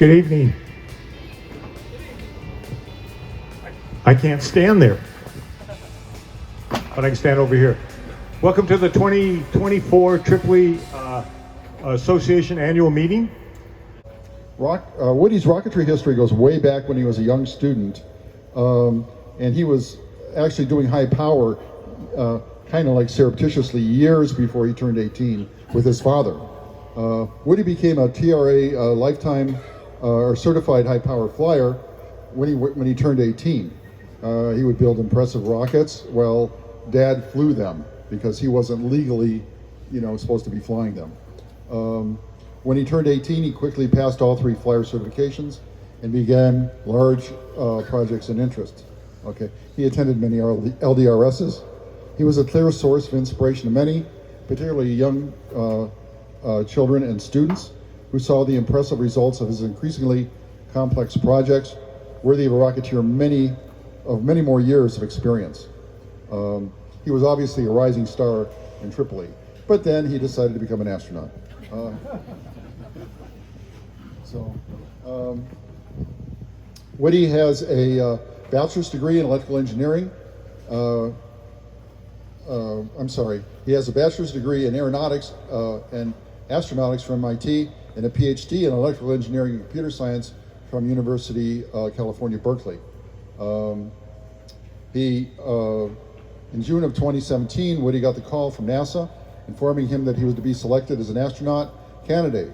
Good evening. I can't stand there, but I can stand over here. Welcome to the 2024 Tripoli Association annual meeting. Woody's rocketry history goes way back when he was a young student, and he was actually doing high power kind of like surreptitiously years before he turned 18 with his father. Woody became a TRA lifetime or certified high power flyer when he turned 18. He would build impressive rockets while Dad flew them because he wasn't legally, supposed to be flying them. When he turned 18, he quickly passed all 3 flyer certifications and began large projects and interests. Okay, he attended many LDRSs. He was a clear source of inspiration to many, particularly young children and students who saw the impressive results of his increasingly complex projects, worthy of a rocketeer many more years of experience. He was obviously a rising star in Tripoli, but then he decided to become an astronaut. Woody has a bachelor's degree in electrical engineering. He has a bachelor's degree in aeronautics and astronautics from MIT and a PhD in electrical engineering and computer science from University California, Berkeley. In June of 2017, Woody got the call from NASA informing him that he was to be selected as an astronaut candidate.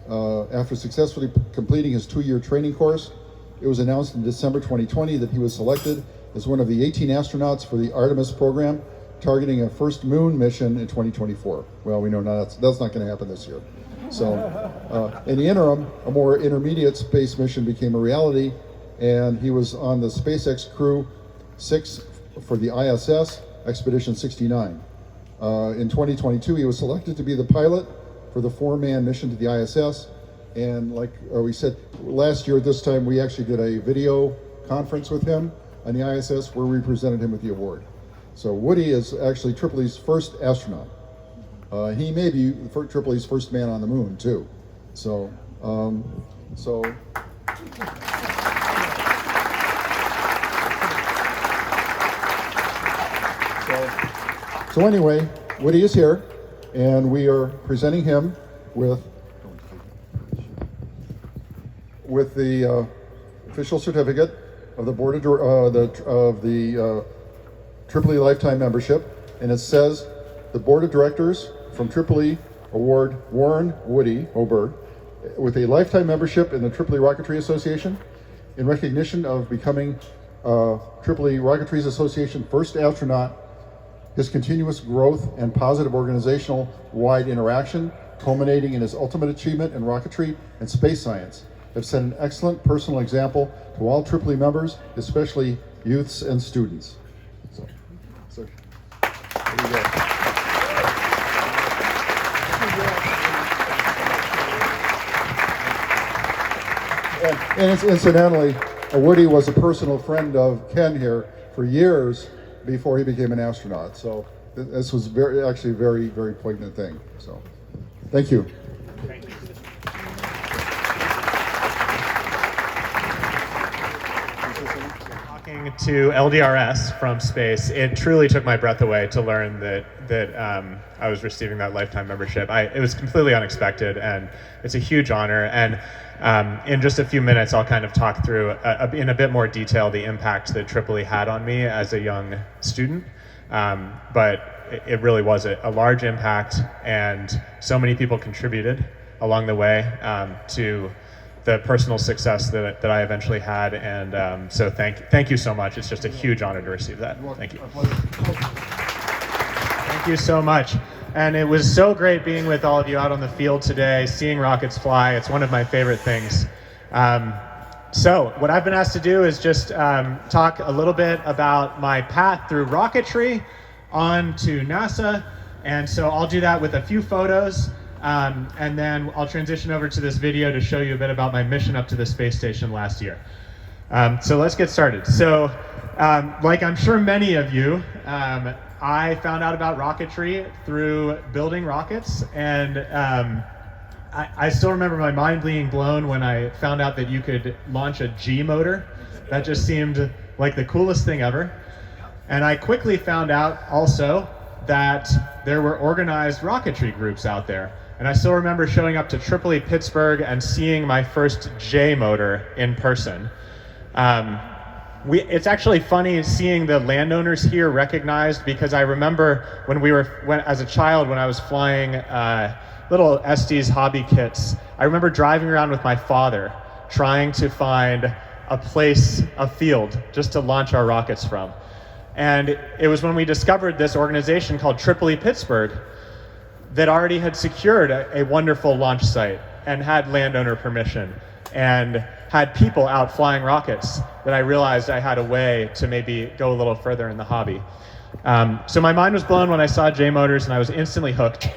After successfully completing his 2-year training course, it was announced in December 2020 that he was selected as one of the 18 astronauts for the Artemis program, targeting a first moon mission in 2024. Well, we know that's not going to happen this year. So, in the interim, a more intermediate space mission became a reality, and he was on the SpaceX Crew 6 for the ISS Expedition 69. In 2022, he was selected to be the pilot for the 4-man mission to the ISS. And like we said, last year at this time, we actually did a video conference with him on the ISS where we presented him with the award. So Woody is actually Tripoli's first astronaut. He may be Tripoli's first man on the moon too. So anyway, Woody is here, and we are presenting him with the official certificate of the board of the Tripoli lifetime membership, and it says the board of directors from Tripoli award Warren Woody Hoburg with a lifetime membership in the Tripoli Rocketry Association in recognition of becoming Tripoli Rocketry Association first astronaut. His continuous growth and positive organizational wide interaction, culminating in his ultimate achievement in rocketry and space science, have set an excellent personal example to all Tripoli members, especially youths and students. So there you go. And incidentally, Woody was a personal friend of Ken here for years before he became an astronaut. So this was actually a very, very poignant thing. So thank you. Thank you. Talking to LDRS from space, it truly took my breath away to learn that I was receiving that lifetime membership. It was completely unexpected, and it's a huge honor. And in just a few minutes, I'll kind of talk through in a bit more detail the impact that Tripoli had on me as a young student. But it really was a large impact, and so many people contributed along the way to the personal success that I eventually had. And so thank you so much. It's just a huge honor to receive that. Thank you. Thank you so much. And it was so great being with all of you out on the field today, seeing rockets fly. It's one of my favorite things. So what I've been asked to do is just talk a little bit about my path through rocketry on to NASA. And so I'll do that with a few photos, and then I'll transition over to this video to show you a bit about my mission up to the space station last year. So let's get started. So like I'm sure many of you, I found out about rocketry through building rockets, and I still remember my mind being blown when I found out that you could launch a G motor. That just seemed like the coolest thing ever. And I quickly found out also that there were organized rocketry groups out there. And I still remember showing up to Tripoli, Pittsburgh, and seeing my first J motor in person. It's actually funny seeing the landowners here recognized, because I remember as a child, when I was flying little Estes hobby kits, I remember driving around with my father trying to find a field just to launch our rockets from. And it was when we discovered this organization called Tripoli, Pittsburgh, that already had secured a wonderful launch site and had landowner permission and had people out flying rockets, that I realized I had a way to maybe go a little further in the hobby. So my mind was blown when I saw J motors, and I was instantly hooked.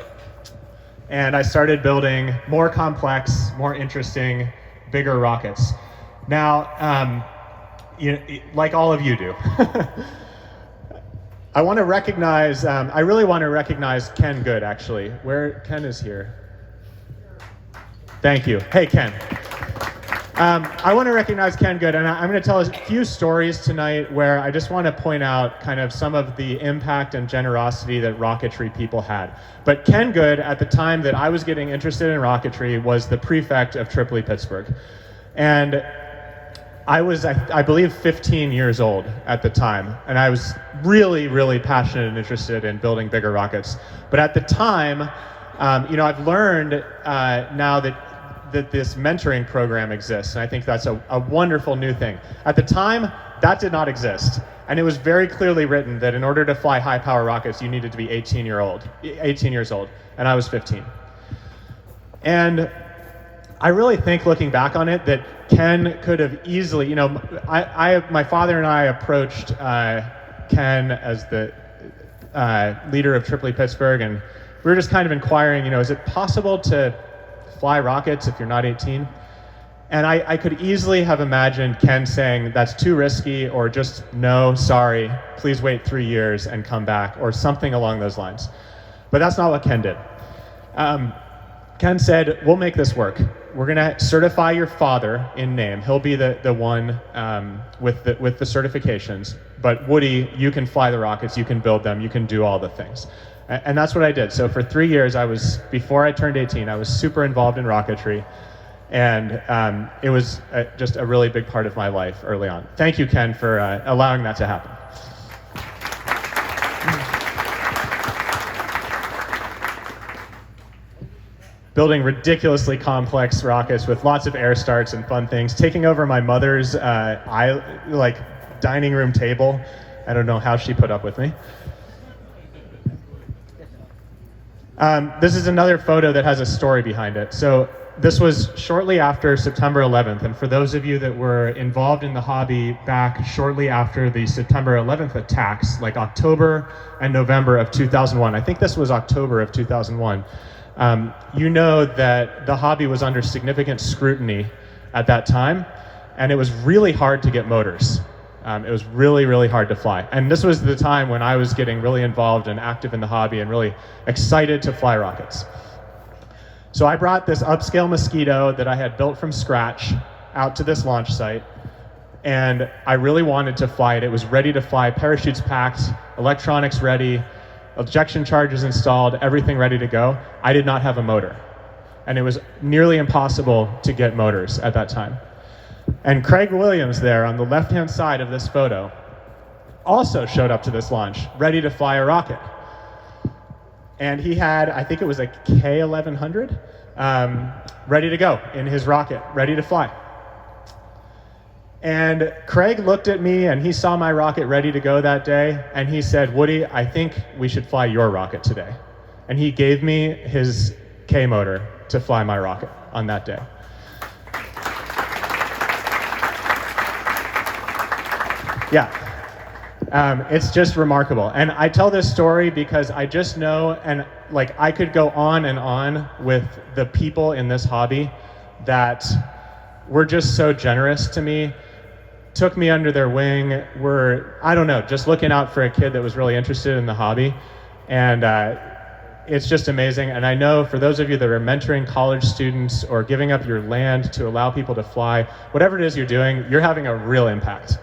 And I started building more complex, more interesting, bigger rockets. Now, like all of you do. I really want to recognize Ken Good, actually. Ken is here. Thank you. Hey, Ken. I want to recognize Ken Good, and I'm going to tell a few stories tonight where I just want to point out kind of some of the impact and generosity that rocketry people had. But Ken Good, at the time that I was getting interested in rocketry, was the prefect of Tripoli, Pittsburgh. And I was, I believe, 15 years old at the time, and I was really, really passionate and interested in building bigger rockets. But at the time, I've learned now that this mentoring program exists, and I think that's a wonderful new thing. At the time, that did not exist, and it was very clearly written that in order to fly high-power rockets, you needed to be 18 years old, and I was 15. And I really think, looking back on it, that Ken could have easily, my father and I approached Ken as the leader of Tripoli, Pittsburgh, and we were just kind of inquiring, is it possible to fly rockets if you're not 18? And I could easily have imagined Ken saying, that's too risky, or just, no, sorry, please wait 3 years and come back, or something along those lines. But that's not what Ken did. Ken said, we'll make this work. We're going to certify your father in name. He'll be the one with the certifications. But Woody, you can fly the rockets, you can build them, you can do all the things. And that's what I did. So for 3 years, before I turned 18, I was super involved in rocketry. And it was just a really big part of my life early on. Thank you, Ken, for allowing that to happen. Building ridiculously complex rockets with lots of air starts and fun things. Taking over my mother's dining room table. I don't know how she put up with me. This is another photo that has a story behind it. So this was shortly after September 11th. And for those of you that were involved in the hobby back shortly after the September 11th attacks, like October and November of 2001, I think this was October of 2001, you know that the hobby was under significant scrutiny at that time, and it was really hard to get motors. It was really, really hard to fly. And this was the time when I was getting really involved and active in the hobby and really excited to fly rockets. So I brought this upscale Mosquito that I had built from scratch out to this launch site, and I really wanted to fly it. It was ready to fly, parachutes packed, electronics ready, ejection charges installed, everything ready to go. I did not have a motor, and it was nearly impossible to get motors at that time. And Craig Williams there on the left-hand side of this photo also showed up to this launch, ready to fly a rocket. And he had, I think it was a K1100, ready to go in his rocket, ready to fly. And Craig looked at me and he saw my rocket ready to go that day, and he said, Woody, I think we should fly your rocket today. And he gave me his K motor to fly my rocket on that day. Yeah, it's just remarkable. And I tell this story because I just know, and like I could go on and on with the people in this hobby that were just so generous to me, took me under their wing, were, I don't know, just looking out for a kid that was really interested in the hobby. And it's just amazing. And I know for those of you that are mentoring college students or giving up your land to allow people to fly, whatever it is you're doing, you're having a real impact.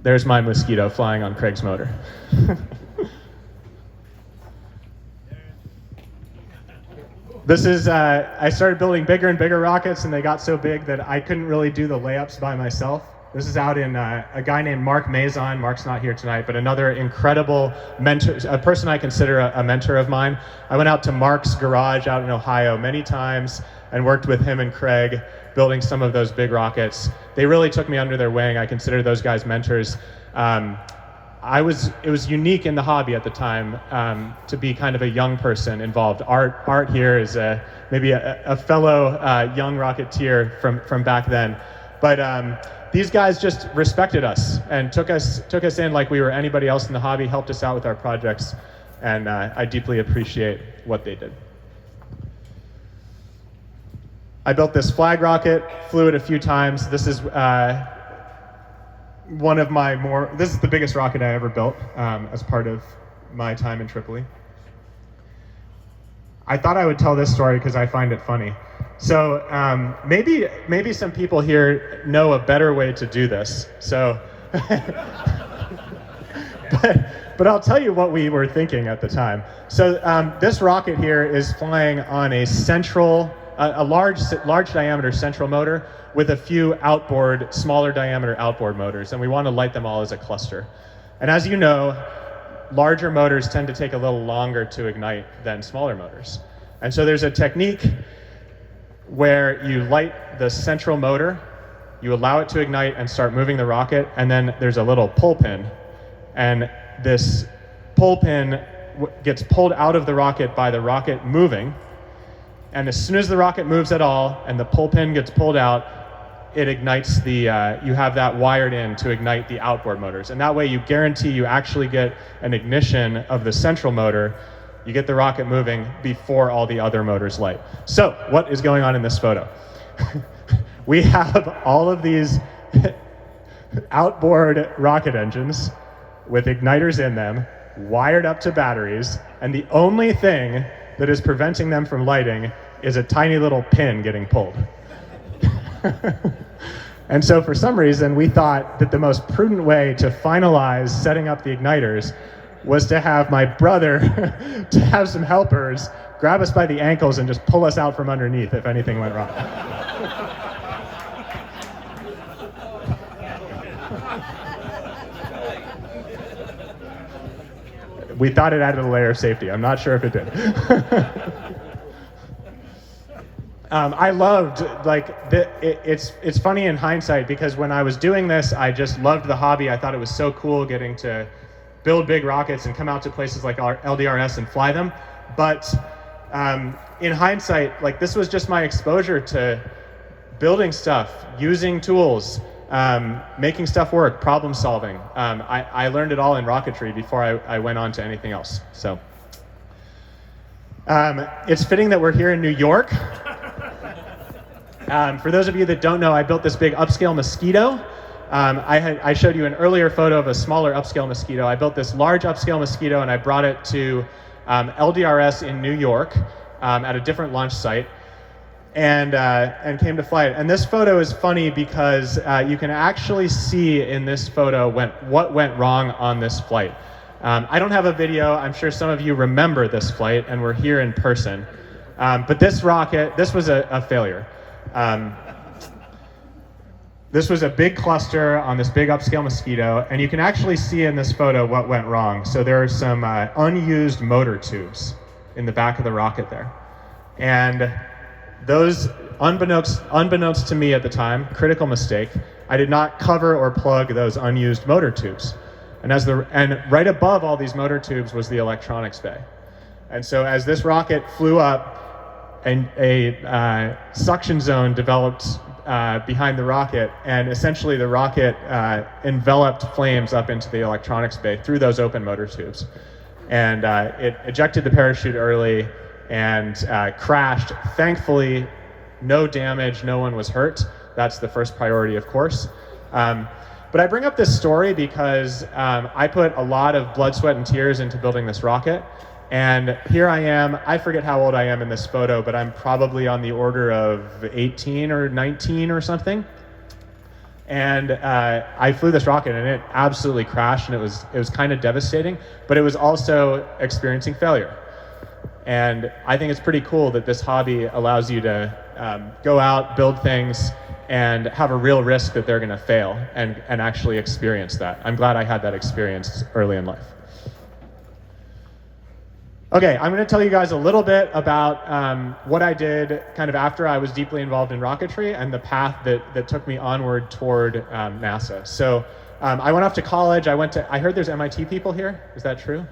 There's my mosquito flying on Craig's motor. This is, I started building bigger and bigger rockets, and they got so big that I couldn't really do the layups by myself. This is out in a guy named Mark Mazon. Mark's not here tonight, but another incredible mentor, a person I consider a mentor of mine. I went out to Mark's garage out in Ohio many times and worked with him and Craig building some of those big rockets. They really took me under their wing. I consider those guys mentors. It was unique in the hobby at the time to be kind of a young person involved. Art here is maybe a fellow young Rocketeer from back then. But these guys just respected us and took us in like we were anybody else in the hobby, helped us out with our projects, and I deeply appreciate what they did. I built this flag rocket, flew it a few times. This is this is the biggest rocket I ever built as part of my time in Tripoli. I thought I would tell this story because I find it funny. So maybe some people here know a better way to do this. So, but I'll tell you what we were thinking at the time. So this rocket here is flying on a large diameter central motor with a few smaller diameter outboard motors, and we want to light them all as a cluster. And as you know, larger motors tend to take a little longer to ignite than smaller motors. And so there's a technique where you light the central motor, you allow it to ignite and start moving the rocket, and then there's a little pull pin. And this pull pin gets pulled out of the rocket by the rocket moving. And as soon as the rocket moves at all and the pull pin gets pulled out, it ignites you have that wired in to ignite the outboard motors. And that way you guarantee you actually get an ignition of the central motor. You get the rocket moving before all the other motors light. So what is going on in this photo? We have all of these outboard rocket engines with igniters in them, wired up to batteries, and the only thing that is preventing them from lighting is a tiny little pin getting pulled. And so for some reason, we thought that the most prudent way to finalize setting up the igniters was to have my brother, to have some helpers, grab us by the ankles and just pull us out from underneath if anything went wrong. We thought it added a layer of safety. I'm not sure if it did. I loved, it's funny in hindsight because when I was doing this, I just loved the hobby. I thought it was so cool getting to build big rockets and come out to places like LDRS and fly them. But in hindsight, this was just my exposure to building stuff, using tools, making stuff work, problem solving. I learned it all in rocketry before I went on to anything else. So it's fitting that we're here in New York. For those of you that don't know, I built this big upscale mosquito. I showed you an earlier photo of a smaller upscale mosquito. I built this large upscale mosquito and I brought it to LDRS in New York at a different launch site and came to fly it. And this photo is funny because you can actually see in this photo what went wrong on this flight. I don't have a video. I'm sure some of you remember this flight and we're here in person. But this rocket, this was a failure. This was a big cluster on this big upscale mosquito, and you can actually see in this photo what went wrong. So there are some unused motor tubes in the back of the rocket there. And those, unbeknownst to me at the time, critical mistake, I did not cover or plug those unused motor tubes. And right above all these motor tubes was the electronics bay. And so as this rocket flew up, and a suction zone developed behind the rocket, and essentially the rocket enveloped flames up into the electronics bay through those open motor tubes. And it ejected the parachute early and crashed. Thankfully, no damage, no one was hurt. That's the first priority, of course. But But I bring up this story because I put a lot of blood, sweat, and tears into building this rocket. And here I am. I forget how old I am in this photo, but I'm probably on the order of 18 or 19 or something. And I flew this rocket, and it absolutely crashed, and it was kind of devastating. But it was also experiencing failure. And I think it's pretty cool that this hobby allows you to go out, build things, and have a real risk that they're going to fail and actually experience that. I'm glad I had that experience early in life. Okay, I'm going to tell you guys a little bit about what I did kind of after I was deeply involved in rocketry and the path that took me onward toward NASA. So I went off to college. I heard there's MIT people here. Is that true?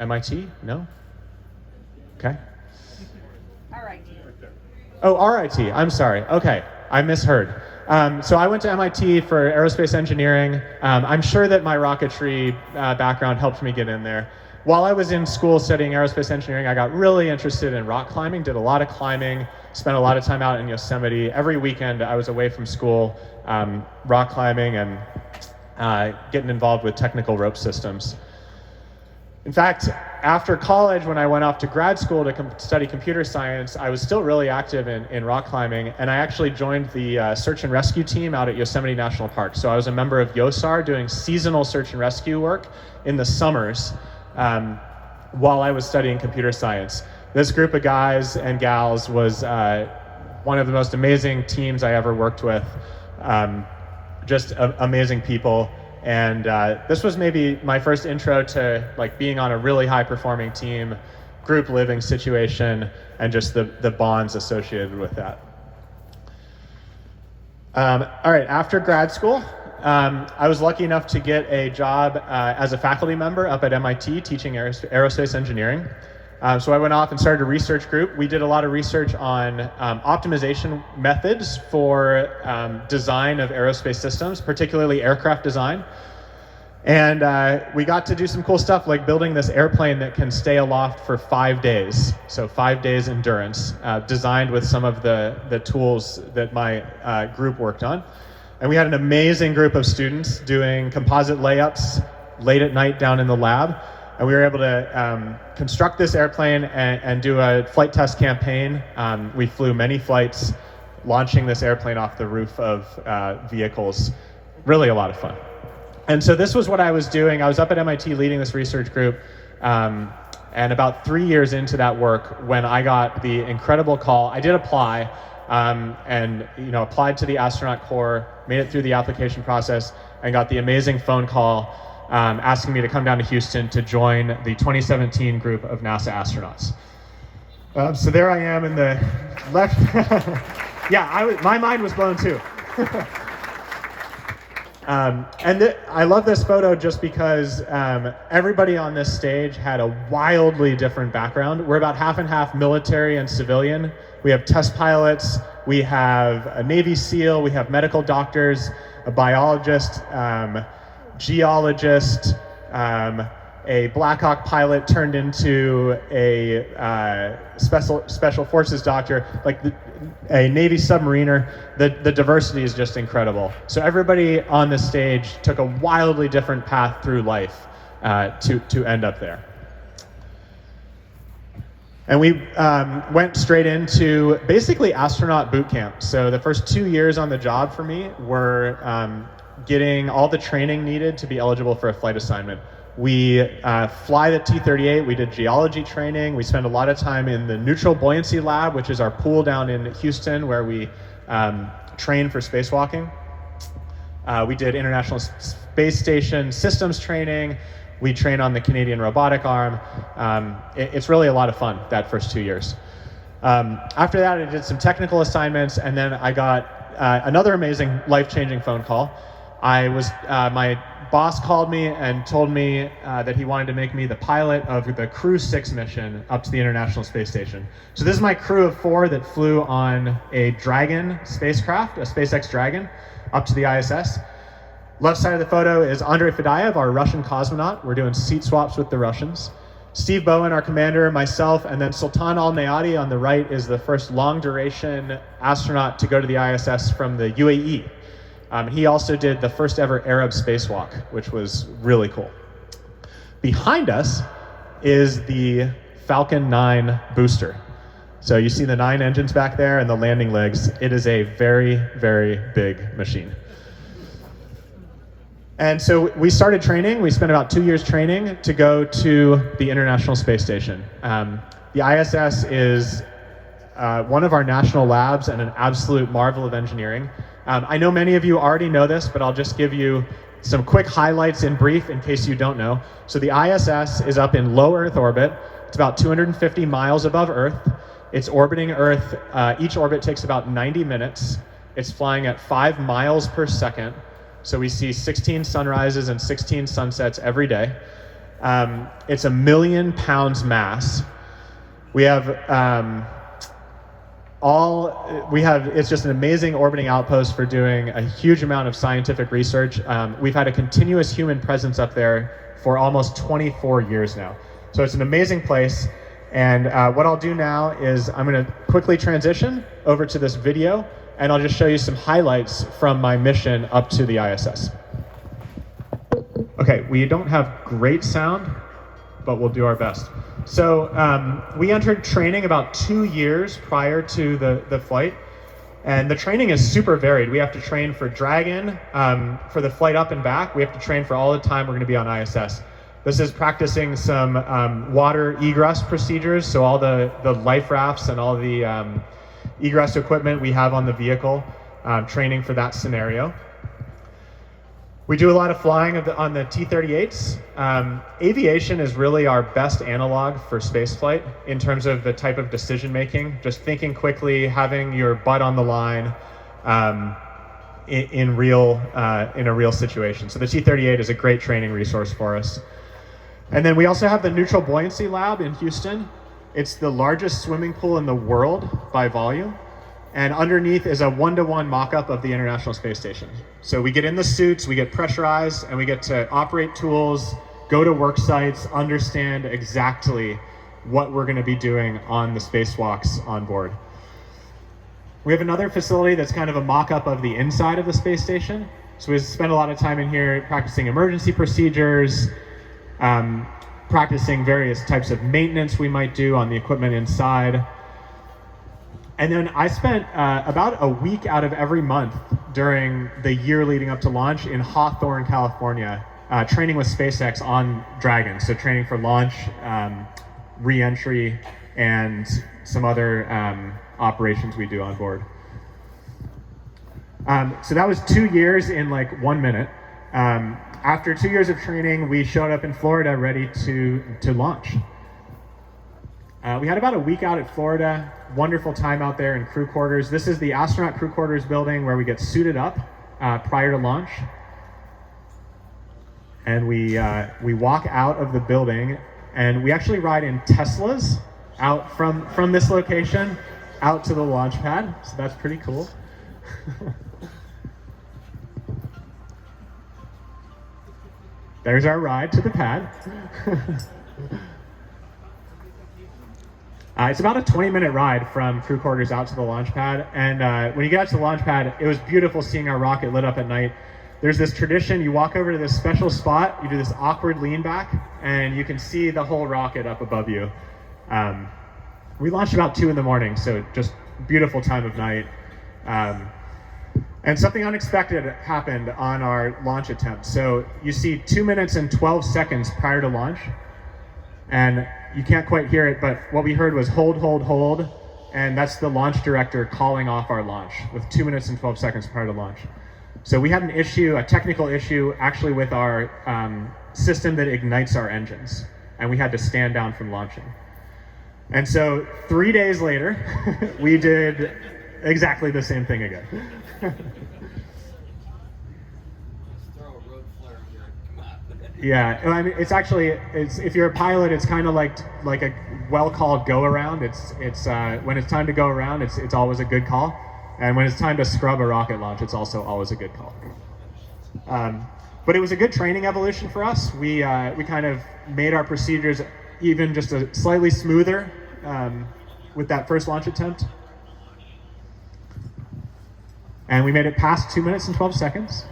MIT? No? Okay. RIT. Oh, RIT. I'm sorry. Okay, I misheard. So I went to MIT for aerospace engineering. I'm sure that my rocketry background helped me get in there. While I was in school studying aerospace engineering, I got really interested in rock climbing, did a lot of climbing, spent a lot of time out in Yosemite. Every weekend I was away from school, rock climbing and getting involved with technical rope systems. In fact, after college, when I went off to grad school to study computer science, I was still really active in rock climbing, and I actually joined the search and rescue team out at Yosemite National Park. So I was a member of YOSAR doing seasonal search and rescue work in the summers while I was studying computer science. This group of guys and gals was one of the most amazing teams I ever worked with, just amazing people. And this was maybe my first intro to like being on a really high performing team, group living situation, and just the bonds associated with that. All right, after grad school, I was lucky enough to get a job as a faculty member up at MIT teaching aerospace engineering. So I went off and started a research group. We did a lot of research on optimization methods for design of aerospace systems, particularly aircraft design. And we got to do some cool stuff like building this airplane that can stay aloft for 5 days. So 5 days endurance, designed with some of the tools that my group worked on. And we had an amazing group of students doing composite layups late at night down in the lab. And we were able to construct this airplane and do a flight test campaign. We flew many flights, launching this airplane off the roof of vehicles. Really a lot of fun. And so this was what I was doing. I was up at MIT leading this research group. And about 3 years into that work, when I got the incredible call, I did apply and applied to the astronaut corps, made it through the application process, and got the amazing phone call asking me to come down to Houston to join the 2017 group of NASA astronauts. So there I am in the left. Yeah, my mind was blown too. I love this photo just because everybody on this stage had a wildly different background. We're about half and half military and civilian. We have test pilots, we have a Navy SEAL, we have medical doctors, a biologist, geologist, a Black Hawk pilot turned into a special forces doctor, like a Navy submariner. The diversity is just incredible. So everybody on this stage took a wildly different path through life to end up there. And we went straight into basically astronaut boot camp. So the first 2 years on the job for me were getting all the training needed to be eligible for a flight assignment. We fly the T-38, we did geology training, we spent a lot of time in the neutral buoyancy lab, which is our pool down in Houston where we train for spacewalking. We did International Space Station systems training, we train on the Canadian robotic arm. It's really a lot of fun, that first 2 years. After that, I did some technical assignments, and then I got another amazing life-changing phone call. My boss called me and told me that he wanted to make me the pilot of the Crew 6 mission up to the International Space Station. So this is my crew of 4 that flew on a Dragon spacecraft, a SpaceX Dragon, up to the ISS. Left side of the photo is Andrei Fedyaev, our Russian cosmonaut. We're doing seat swaps with the Russians. Steve Bowen, our commander, myself, and then Sultan Al-Nayati on the right is the first long-duration astronaut to go to the ISS from the UAE. He also did the first ever Arab spacewalk, which was really cool. Behind us is the Falcon 9 booster. So you see the 9 engines back there and the landing legs. It is a very, very big machine. And so we started training. We spent about 2 years training to go to the International Space Station. The ISS is one of our national labs and an absolute marvel of engineering. I know many of you already know this, but I'll just give you some quick highlights in brief in case you don't know. So the ISS is up in low Earth orbit. It's about 250 miles above Earth. It's orbiting Earth. Each orbit takes about 90 minutes. It's flying at 5 miles per second. So we see 16 sunrises and 16 sunsets every day. It's 1 million pounds mass. We have it's just an amazing orbiting outpost for doing a huge amount of scientific research. We've had a continuous human presence up there for almost 24 years now. So it's an amazing place. And what I'll do now is I'm going to quickly transition over to this video, and I'll just show you some highlights from my mission up to the ISS. Okay, we don't have great sound, but we'll do our best. So we entered training about 2 years prior to the flight, and the training is super varied. We have to train for Dragon, for the flight up and back. We have to train for all the time we're going to be on ISS. This is practicing some water egress procedures, so all the life rafts and all the egress equipment we have on the vehicle, training for that scenario. We do a lot of flying on the T-38s. Aviation is really our best analog for spaceflight in terms of the type of decision making, just thinking quickly, having your butt on the line in a real situation. So the T-38 is a great training resource for us. And then we also have the Neutral Buoyancy Lab in Houston. It's the largest swimming pool in the world by volume. And underneath is a 1-to-1 mock-up of the International Space Station. So we get in the suits, we get pressurized, and we get to operate tools, go to work sites, understand exactly what we're going to be doing on the spacewalks on board. We have another facility that's kind of a mock-up of the inside of the space station. So we spend a lot of time in here practicing emergency procedures, practicing various types of maintenance we might do on the equipment inside. And then I spent about a week out of every month during the year leading up to launch in Hawthorne, California, training with SpaceX on Dragon. So training for launch, re-entry, and some other operations we do on board. So that was 2 years in like 1 minute. After 2 years of training, we showed up in Florida ready to launch. We had about a week out at Florida, wonderful time out there in crew quarters. This is the astronaut crew quarters building where we get suited up prior to launch. And we walk out of the building, and we actually ride in Teslas out from this location out to the launch pad. So that's pretty cool. There's our ride to the pad. It's about a 20-minute ride from crew quarters out to the launch pad. And when you get out to the launch pad, it was beautiful seeing our rocket lit up at night. There's this tradition, you walk over to this special spot, you do this awkward lean back, and you can see the whole rocket up above you. We launched about 2 in the morning, so just beautiful time of night. And something unexpected happened on our launch attempt. So you see 2 minutes and 12 seconds prior to launch, and you can't quite hear it, but what we heard was hold, hold, hold, and that's the launch director calling off our launch with 2 minutes and 12 seconds prior to launch. So we had an issue, a technical issue, actually with our system that ignites our engines, and we had to stand down from launching. And so 3 days later, we did exactly the same thing again. Yeah, I mean, it's actually, if you're a pilot, it's kind of like a well-called go-around. It's when it's time to go around, it's always a good call, and when it's time to scrub a rocket launch, it's also always a good call. But it was a good training evolution for us. We kind of made our procedures even just a slightly smoother with that first launch attempt. And we made it past 2 minutes and 12 seconds.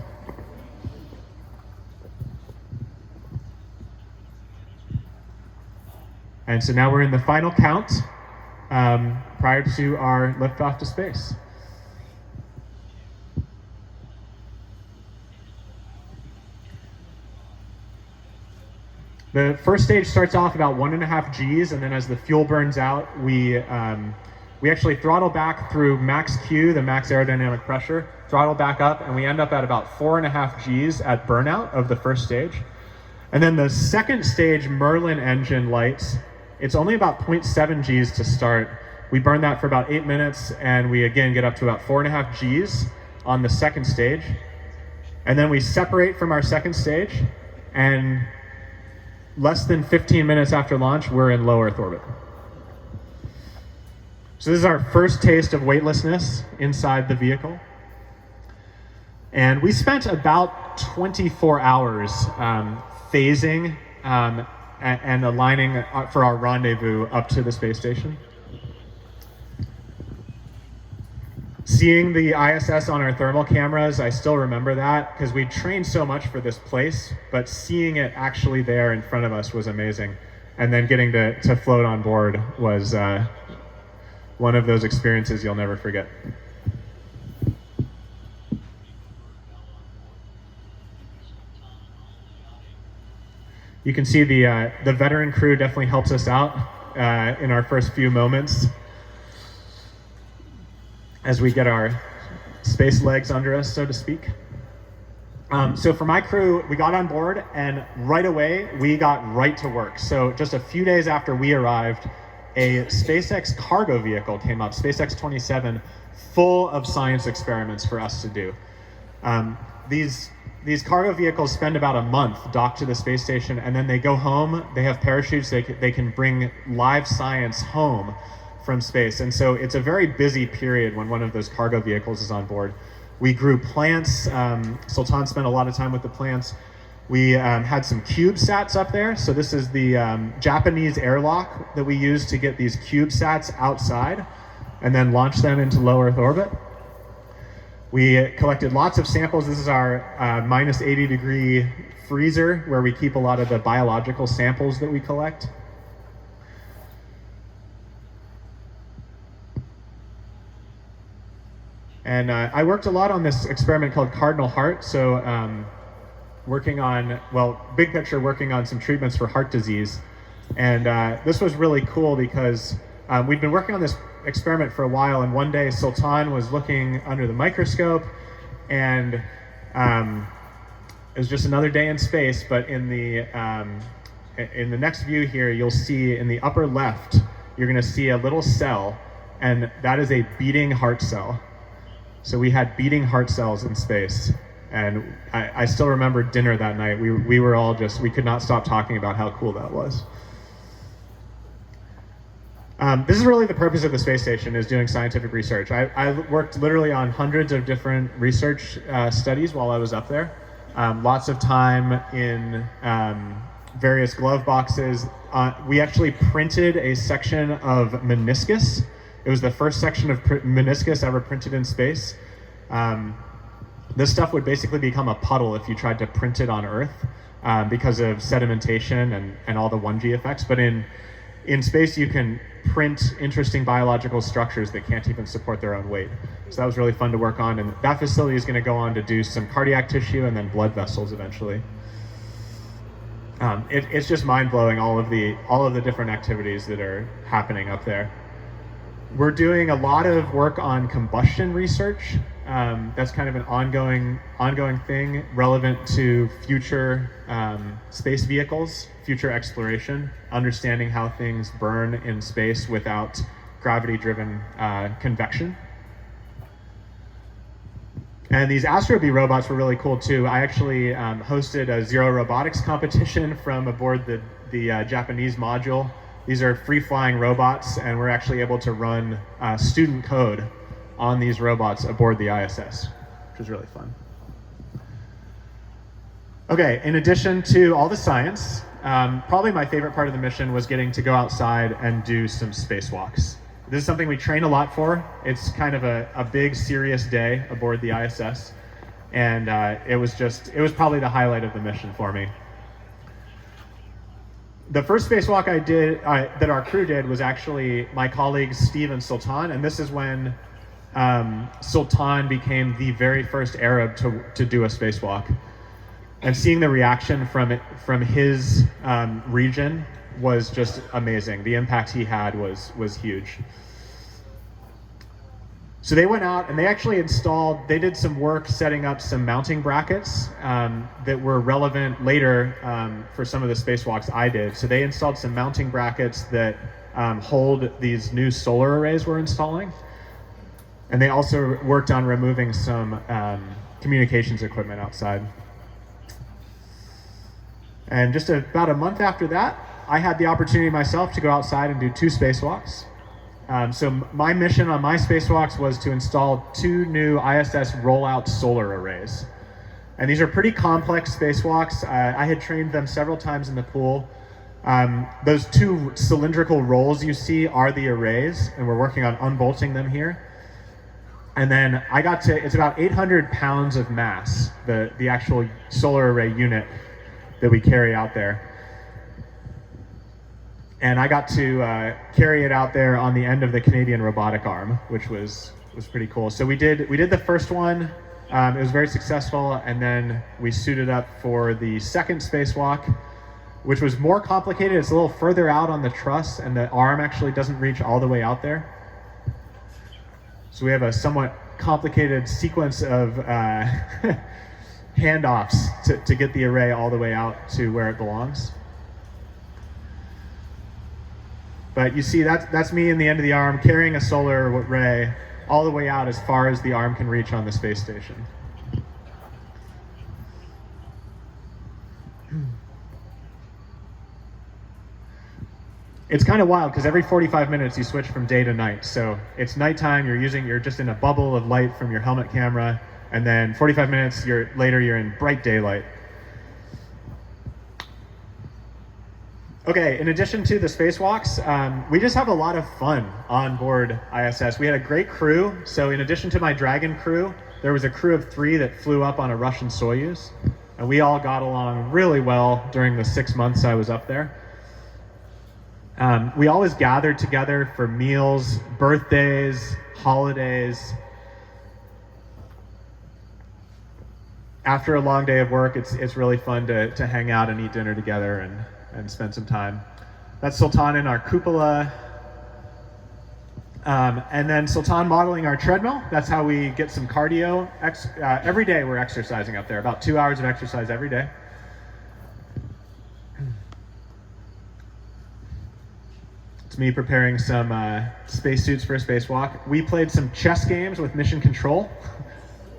And so now we're in the final count prior to our liftoff to space. The first stage starts off about 1.5 Gs, and then as the fuel burns out, we actually throttle back through max Q, the max aerodynamic pressure, throttle back up, and we end up at about 4.5 Gs at burnout of the first stage. And then the second stage Merlin engine lights, it's only about 0.7 Gs to start. We burn that for about 8 minutes, and we again get up to about 4.5 Gs on the second stage. And then we separate from our second stage, and less than 15 minutes after launch, we're in low Earth orbit. So this is our first taste of weightlessness inside the vehicle. And we spent about 24 hours phasing and aligning for our rendezvous up to the space station. Seeing the ISS on our thermal cameras, I still remember that because we trained so much for this place, but seeing it actually there in front of us was amazing. And then getting to float on board was one of those experiences you'll never forget. You can see the veteran crew definitely helps us out in our first few moments as we get our space legs under us, so to speak. So for my crew, we got on board and right away we got right to work. So just a few days after we arrived, a SpaceX cargo vehicle came up, SpaceX 27, full of science experiments for us to do. These cargo vehicles spend about a month docked to the space station, and then they go home. They have parachutes. They can bring live science home from space. And so it's a very busy period when one of those cargo vehicles is on board. We grew plants. Sultan spent a lot of time with the plants. We had some CubeSats up there. So this is the Japanese airlock that we use to get these CubeSats outside and then launch them into low Earth orbit. We collected lots of samples. This is our minus 80 degree freezer where we keep a lot of the biological samples that we collect. And I worked a lot on this experiment called Cardinal Heart. So working on, well, big picture, working on some treatments for heart disease. And this was really cool because we'd been working on this experiment for a while, and one day Sultan was looking under the microscope, and it was just another day in space, but in the next view here, you'll see in the upper left, you're gonna see a little cell, and that is a beating heart cell. So we had beating heart cells in space. And I still remember dinner that night. We were all just, we could not stop talking about how cool that was. This is really the purpose of the space station, is doing scientific research. I worked literally on hundreds of different research studies while I was up there. Lots of time in various glove boxes. We actually printed a section of meniscus. It was the first section of meniscus ever printed in space. This stuff would basically become a puddle if you tried to print it on Earth because of sedimentation and all the 1G effects. But in space, you can print interesting biological structures that can't even support their own weight. So that was really fun to work on. And that facility is going to go on to do some cardiac tissue and then blood vessels eventually. It's just mind-blowing, all of the different activities that are happening up there. We're doing a lot of work on combustion research. That's kind of an ongoing thing relevant to future space vehicles, future exploration, understanding how things burn in space without gravity-driven convection. And these Astrobee robots were really cool too. I actually hosted a zero robotics competition from aboard the Japanese module. These are free-flying robots, and we're actually able to run student code on these robots aboard the ISS, which was really fun. Okay, in addition to all the science, probably my favorite part of the mission was getting to go outside and do some spacewalks. This is something we train a lot for. It's kind of a big, serious day aboard the ISS. And it was probably the highlight of the mission for me. The first spacewalk I did, that our crew did, was actually my colleagues Steve and Sultan, and this is when Sultan became the very first Arab to do a spacewalk. And seeing the reaction from his region was just amazing. The impact he had was huge. So they went out and they actually they did some work setting up some mounting brackets that were relevant later for some of the spacewalks I did. So they installed some mounting brackets that hold these new solar arrays we're installing. And they also worked on removing some communications equipment outside. And just about a month after that, I had the opportunity myself to go outside and do 2 spacewalks. So my mission on my spacewalks was to install 2 new ISS rollout solar arrays. And these are pretty complex spacewalks. I had trained them several times in the pool. Those 2 cylindrical rolls you see are the arrays, and we're working on unbolting them here. And then it's about 800 pounds of mass, the actual solar array unit that we carry out there. And I got to carry it out there on the end of the Canadian robotic arm, which was pretty cool. So we did the first one. It was very successful, and then we suited up for the second spacewalk, which was more complicated. It's a little further out on the truss, and the arm actually doesn't reach all the way out there. So we have a somewhat complicated sequence of handoffs to get the array all the way out to where it belongs. But you see, that's me in the end of the arm carrying a solar array all the way out as far as the arm can reach on the space station. It's kind of wild because every 45 minutes you switch from day to night. So it's nighttime, you're just in a bubble of light from your helmet camera, and then 45 minutes later you're in bright daylight. Okay, in addition to the spacewalks, we just have a lot of fun on board ISS. We had a great crew. So in addition to my Dragon crew, there was a crew of 3 that flew up on a Russian Soyuz. And we all got along really well during the 6 months I was up there. We always gathered together for meals, birthdays, holidays. After a long day of work, it's really fun to hang out and eat dinner together and spend some time. That's Sultan in our cupola. And then Sultan modeling our treadmill. That's how we get some cardio. Every day we're exercising up there, about 2 hours of exercise every day. It's me preparing some spacesuits for a spacewalk. We played some chess games with Mission Control.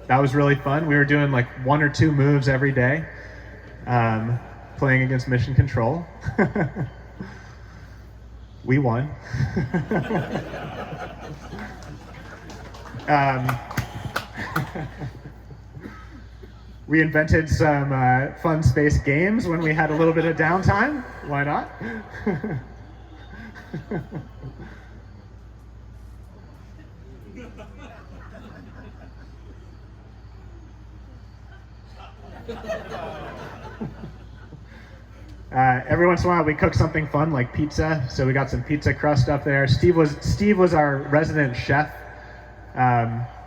That was really fun. We were doing like 1 or 2 moves every day. Playing against Mission Control. We won. We invented some fun space games when we had a little bit of downtime. Why not? Every once in a while we cook something fun like pizza, so we got some pizza crust up there. Steve was our resident chef.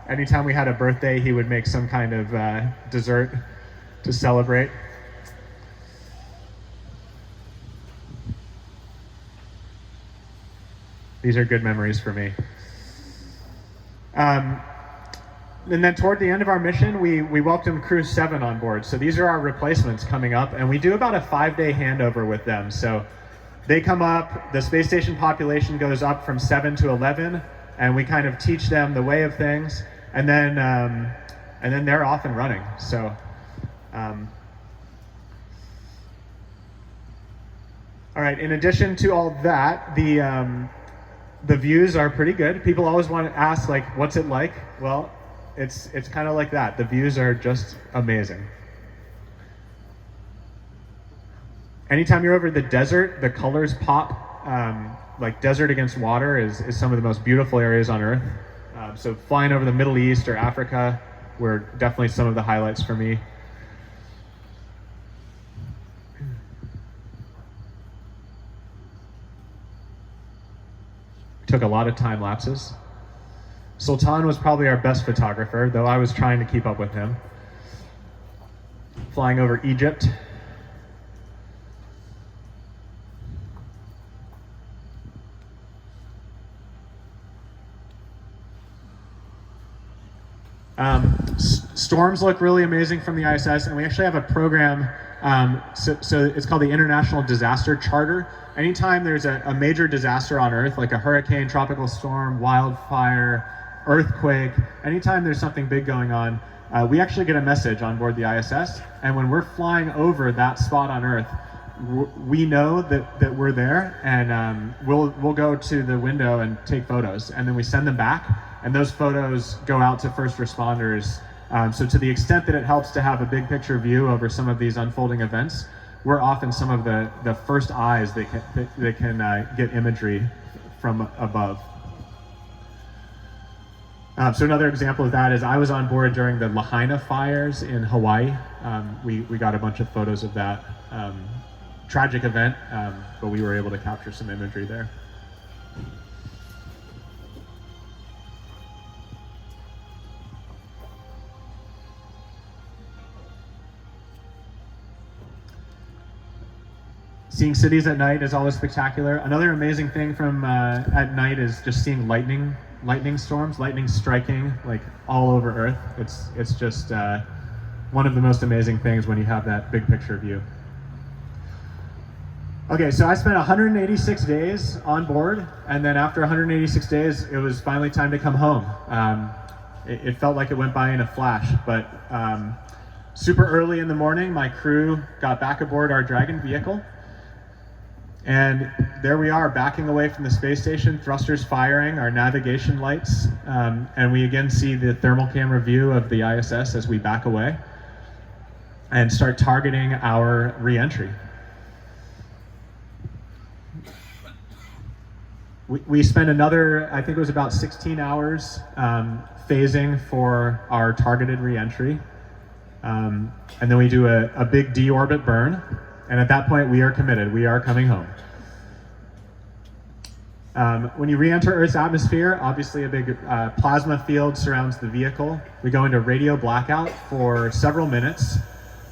Anytime we had a birthday, he would make some kind of dessert to celebrate. These are good memories for me. And then toward the end of our mission, we welcomed Crew 7 on board. So these are our replacements coming up, and we do about a 5-day handover with them. So they come up, the space station population goes up from 7 to 11, and we kind of teach them the way of things, and then they're off and running. So, all right. In addition to all that, the views are pretty good. People always want to ask, like, what's it like? Well, it's kind of like that. The views are just amazing. Anytime you're over the desert, the colors pop. like desert against water is some of the most beautiful areas on Earth. So flying over the Middle East or Africa were definitely some of the highlights for me. Took a lot of time lapses. Sultan was probably our best photographer, though I was trying to keep up with him. Flying over Egypt. Storms look really amazing from the ISS, and we actually have a program, so it's called the International Disaster Charter. Anytime there's a major disaster on Earth, like a hurricane, tropical storm, wildfire, earthquake, anytime there's something big going on, we actually get a message on board the ISS, and when we're flying over that spot on Earth, we know that we're there, and we'll go to the window and take photos, and then we send them back, and those photos go out to first responders. So to the extent that it helps to have a big picture view over some of these unfolding events, we're often some of the first eyes that can get imagery from above. So another example of that is I was on board during the Lahaina fires in Hawaii. We got a bunch of photos of that tragic event, but we were able to capture some imagery there. Seeing cities at night is always spectacular. Another amazing thing from at night is just seeing lightning storms, lightning striking like all over Earth. It's just one of the most amazing things when you have that big picture view. Okay, so I spent 186 days on board, and then after 186 days, it was finally time to come home. It felt like it went by in a flash, but super early in the morning, my crew got back aboard our Dragon vehicle. And there we are, backing away from the space station, thrusters firing, our navigation lights, and we again see the thermal camera view of the ISS as we back away and start targeting our re-entry. We spent another, I think it was about 16 hours phasing for our targeted re-entry. And then we do a big deorbit burn. And at that point, we are committed. We are coming home. When you re-enter Earth's atmosphere, obviously a big plasma field surrounds the vehicle. We go into radio blackout for several minutes.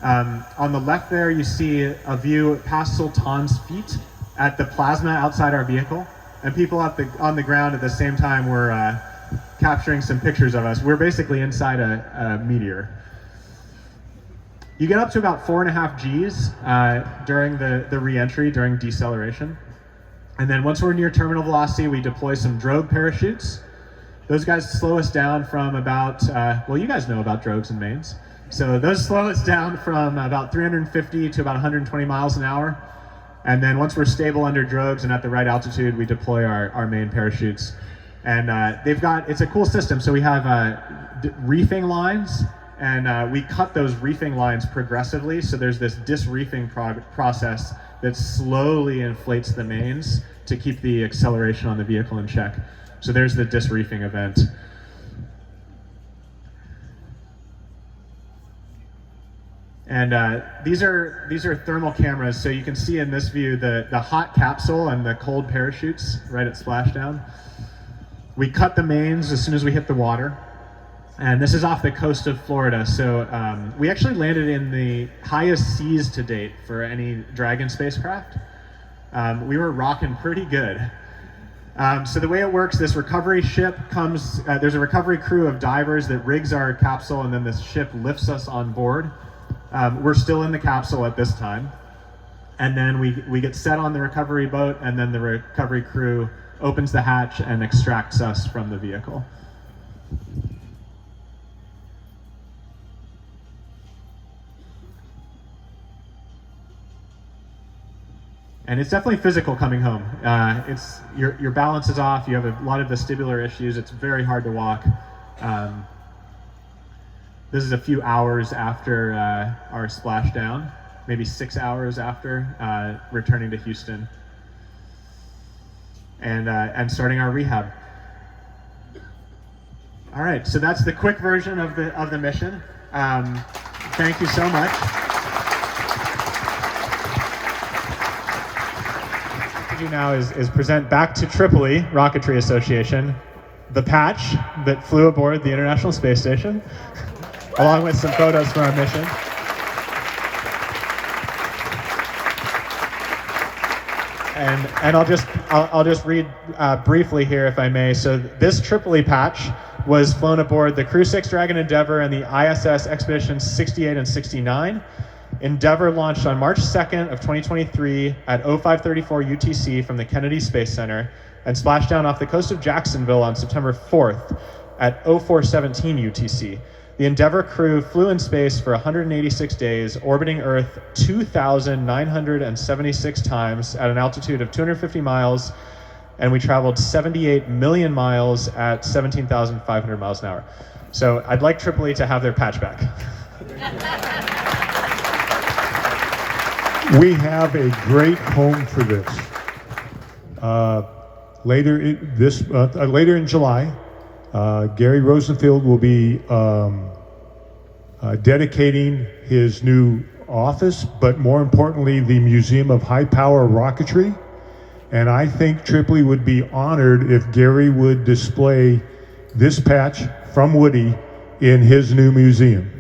On the left there, you see a view past Sultan's feet at the plasma outside our vehicle. And people on the ground at the same time were capturing some pictures of us. We're basically inside a meteor. You get up to about 4.5 Gs during the re-entry, during deceleration. And then once we're near terminal velocity, we deploy some drogue parachutes. Those guys slow us down from about, well, you guys know about drogues and mains. So those slow us down from about 350 to about 120 miles an hour. And then once we're stable under drogues and at the right altitude, we deploy our main parachutes. And it's a cool system. So we have reefing lines, and we cut those reefing lines progressively. So there's this disreefing process that slowly inflates the mains to keep the acceleration on the vehicle in check. So there's the disreefing event. And these are thermal cameras, so you can see in this view the hot capsule and the cold parachutes right at splashdown. We cut the mains as soon as we hit the water. And this is off the coast of Florida, so we actually landed in the highest seas to date for any Dragon spacecraft. We were rocking pretty good. So the way it works, this recovery ship comes, there's a recovery crew of divers that rigs our capsule, and then this ship lifts us on board. We're still in the capsule at this time. And then we get set on the recovery boat, and then the recovery crew opens the hatch and extracts us from the vehicle. And it's definitely physical coming home. Your balance is off. You have a lot of vestibular issues. It's very hard to walk. This is a few hours after our splashdown, maybe 6 hours after returning to Houston. and starting our rehab. All right, so that's the quick version of the mission. Thank you so much. What we do now is present back to Tripoli Rocketry Association the patch that flew aboard the International Space Station, along with some photos from our mission. And I'll just read briefly here, if I may. So this Tripoli patch was flown aboard the Crew 6 Dragon Endeavour and the ISS Expeditions 68 and 69. Endeavour launched on March 2nd of 2023 at 0534 UTC from the Kennedy Space Center and splashed down off the coast of Jacksonville on September 4th at 0417 UTC. The Endeavour crew flew in space for 186 days, orbiting Earth 2,976 times at an altitude of 250 miles, and we traveled 78 million miles at 17,500 miles an hour. So I'd like Tripoli to have their patch back. We have a great home for this. Later in July, Gary Rosenfield will be dedicating his new office, but more importantly, the Museum of High Power Rocketry. And I think Tripoli would be honored if Gary would display this patch from Woody in his new museum.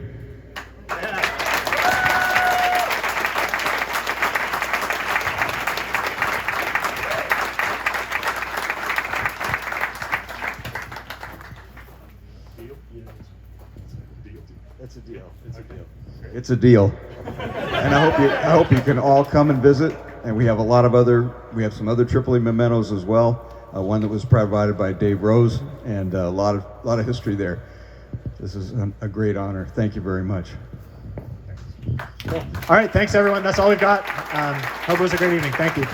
It's a deal. It's a deal. It's a deal. And I hope you can all come and visit. And we have some other Tripoli mementos as well. One that was provided by Dave Rose, and a lot of history there. This is a great honor. Thank you very much. Cool. All right, thanks everyone. That's all we've got. Hope it was a great evening. Thank you.